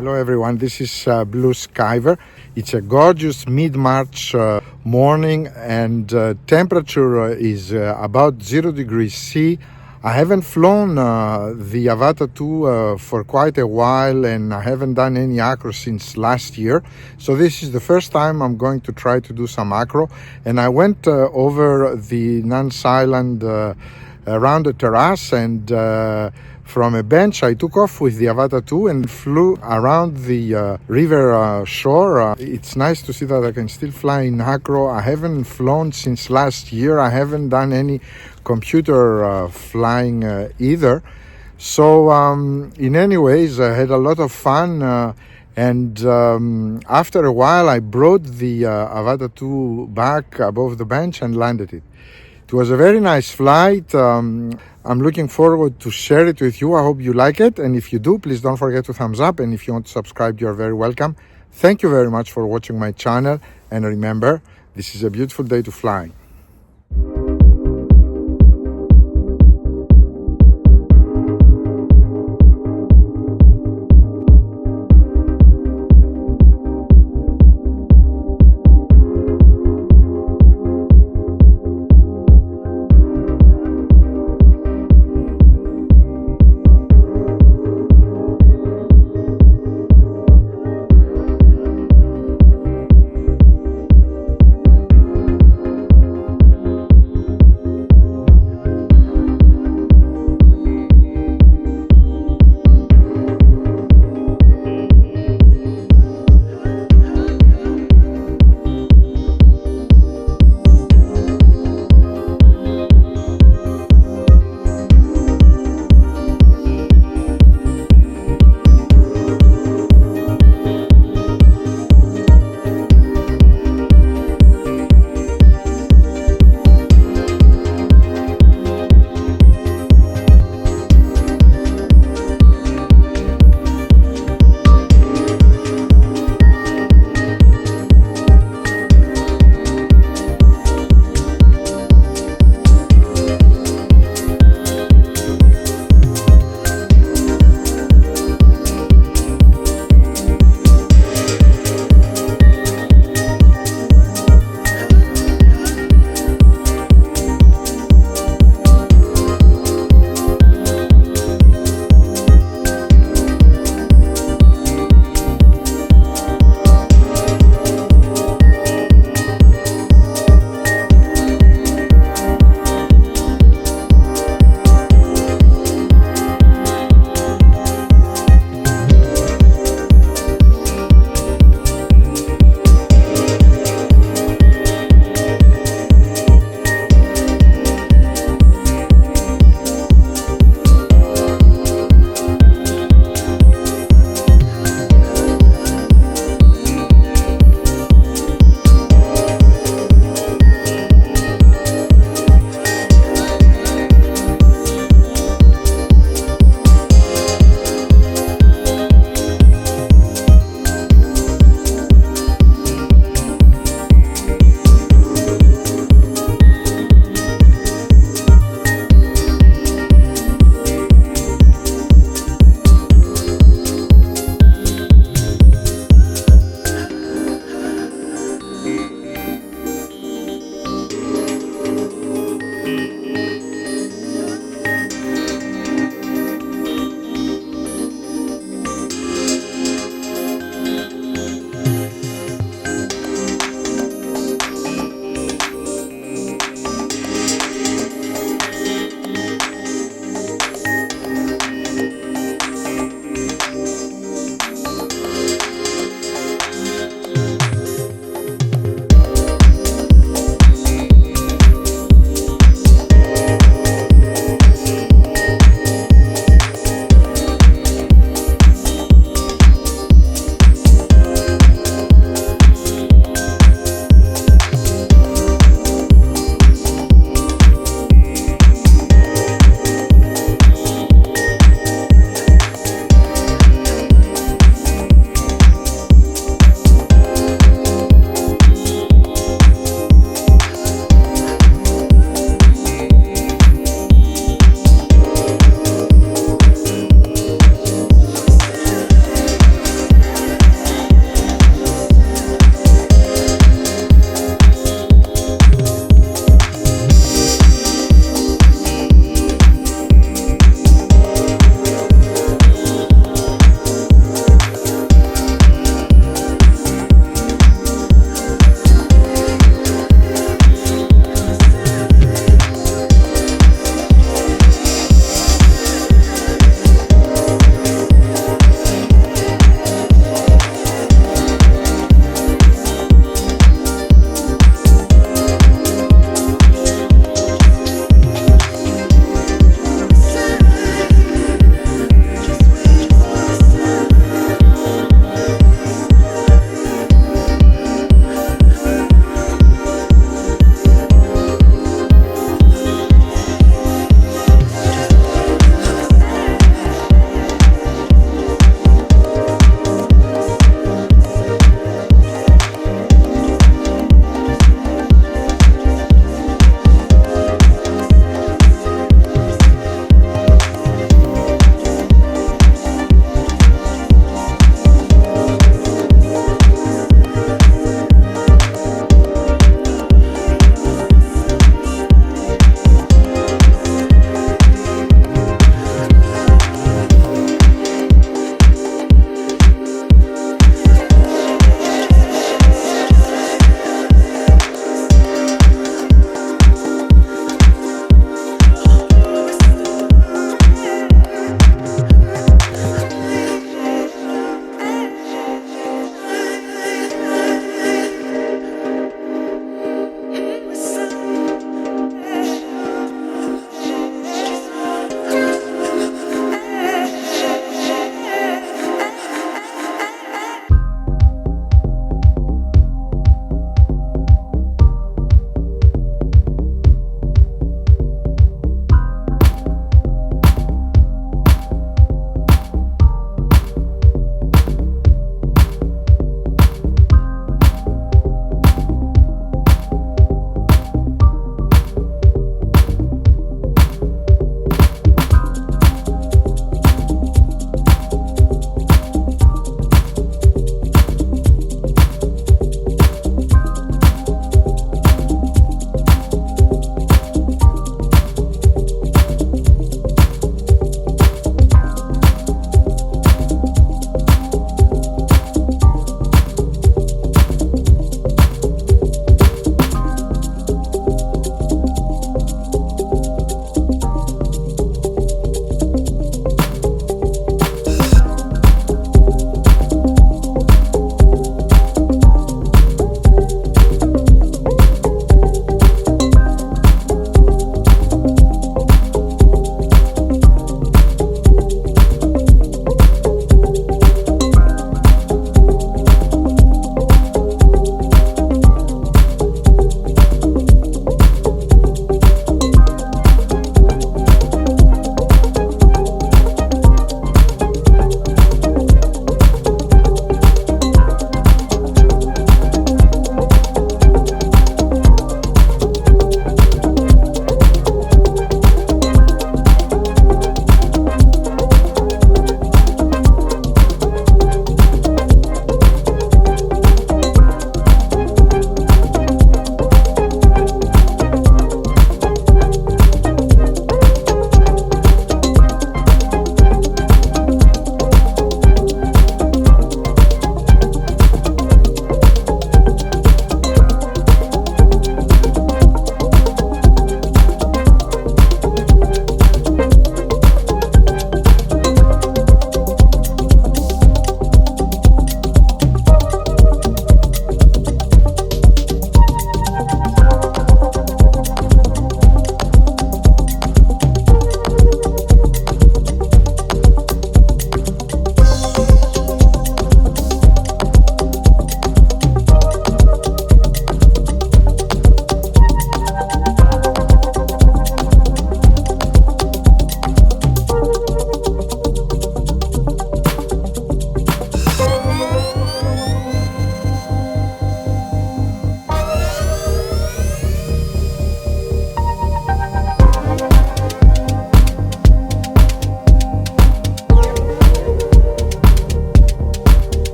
Hello everyone, this is Blue Skyver. It's a gorgeous mid-March morning and temperature is about 0 degrees C. I haven't flown the Avata 2 for quite a while, and I haven't done any acro since last year. So this is the first time I'm going to try to do some acro. And I went over the Nance Island around the terrace, and from a bench I took off with the Avata 2 and flew around the river shore. It's nice to see that I can still fly in acro. I haven't flown since last year. I haven't done any computer flying either. So in any ways, I had a lot of fun, and after a while I brought the Avata 2 back above the bench and landed it. It was a very nice flight. I'm looking forward to share it with you. I hope you like it, and if you do, please don't forget to thumbs up, and if you want to subscribe, you're very welcome. Thank you very much for watching my channel, and remember, this is a beautiful day to fly.